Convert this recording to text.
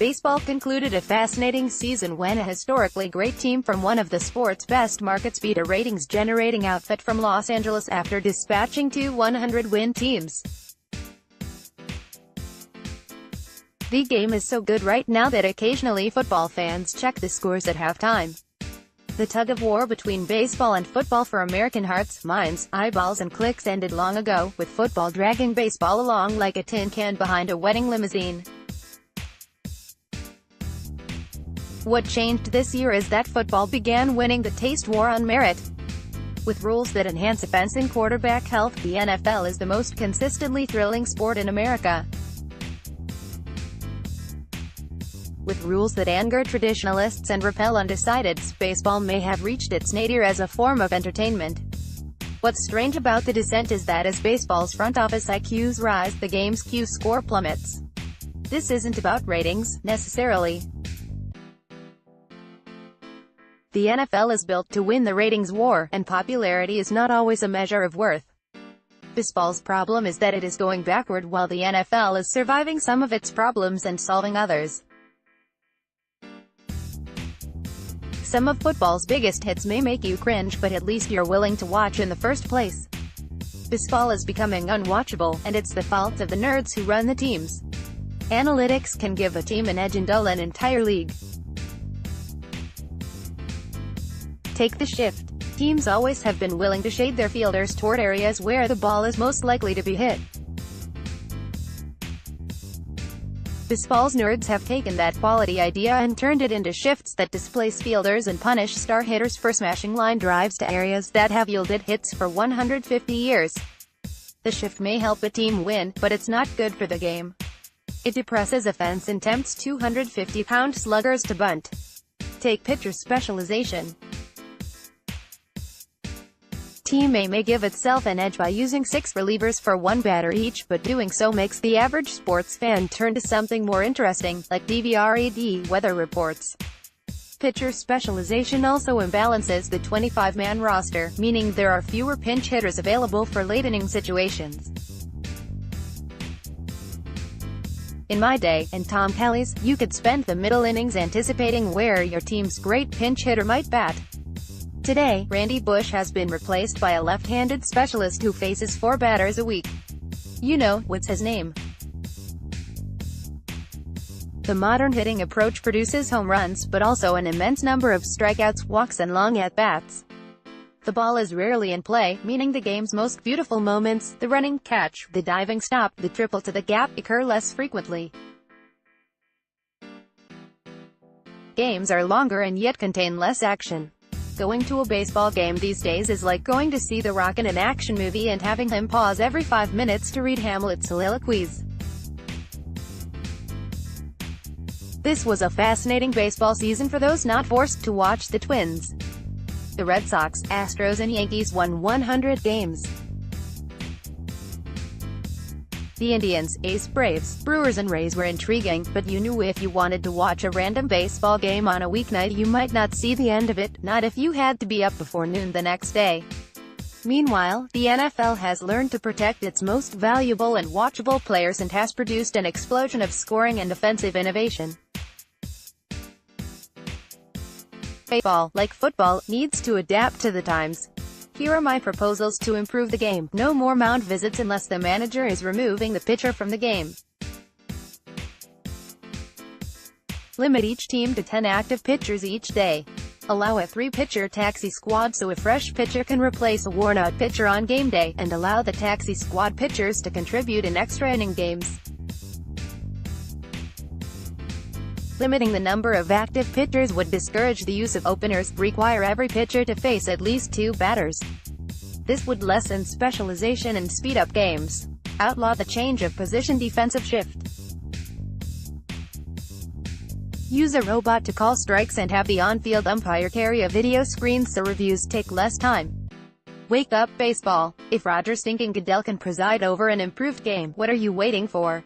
Baseball concluded a fascinating season when a historically great team from one of the sport's best markets beat a ratings-generating outfit from Los Angeles after dispatching two 100-win teams. The game is so good right now that occasionally football fans check the scores at halftime. The tug-of-war between baseball and football for American hearts, minds, eyeballs and clicks ended long ago, with football dragging baseball along like a tin can behind a wedding limousine. What changed this year is that football began winning the taste war on merit. With rules that enhance offense and quarterback health, the NFL is the most consistently thrilling sport in America. With rules that anger traditionalists and repel undecideds, baseball may have reached its nadir as a form of entertainment. What's strange about the descent is that as baseball's front office IQs rise, the game's Q score plummets. This isn't about ratings, necessarily. The NFL is built to win the ratings war, and popularity is not always a measure of worth. Baseball's problem is that it is going backward while the NFL is surviving some of its problems and solving others. Some of football's biggest hits may make you cringe, but at least you're willing to watch in the first place. Baseball is becoming unwatchable, and it's the fault of the nerds who run the teams. Analytics can give a team an edge and dull an entire league. Take the shift. Teams always have been willing to shade their fielders toward areas where the ball is most likely to be hit. Baseball's nerds have taken that quality idea and turned it into shifts that displace fielders and punish star hitters for smashing line drives to areas that have yielded hits for 150 years. The shift may help a team win, but it's not good for the game. It depresses offense and tempts 250-pound sluggers to bunt. Take pitcher specialization. Team A may give itself an edge by using 6 relievers for 1 batter each, but doing so makes the average sports fan turn to something more interesting, like DVRAD weather reports. Pitcher specialization also imbalances the 25-man roster, meaning there are fewer pinch hitters available for late-inning situations. In my day, and Tom Kelly's, you could spend the middle innings anticipating where your team's great pinch hitter might bat. Today, Randy Bush has been replaced by a left-handed specialist who faces 4 batters a week. You know, what's his name? The modern hitting approach produces home runs, but also an immense number of strikeouts, walks and long at-bats. The ball is rarely in play, meaning the game's most beautiful moments, the running catch, the diving stop, the triple to the gap, occur less frequently. Games are longer and yet contain less action. Going to a baseball game these days is like going to see The Rock in an action movie and having him pause every 5 minutes to read Hamlet's soliloquies. This was a fascinating baseball season for those not forced to watch the Twins. The Red Sox, Astros and Yankees won 100 games. The Indians, A's, Braves, Brewers and Rays were intriguing, but you knew if you wanted to watch a random baseball game on a weeknight you might not see the end of it, not if you had to be up before noon the next day. Meanwhile, the NFL has learned to protect its most valuable and watchable players and has produced an explosion of scoring and offensive innovation. Baseball, like football, needs to adapt to the times. Here are my proposals to improve the game. No more mound visits unless the manager is removing the pitcher from the game. Limit each team to 10 active pitchers each day. Allow a 3-pitcher taxi squad so a fresh pitcher can replace a worn-out pitcher on game day, and allow the taxi squad pitchers to contribute in extra inning games. Limiting the number of active pitchers would discourage the use of openers, require every pitcher to face at least 2 batters. This would lessen specialization and speed up games. Outlaw the change of position defensive shift. Use a robot to call strikes and have the on-field umpire carry a video screen so reviews take less time. Wake up, baseball. If Roger Stinking Goodell can preside over an improved game, what are you waiting for?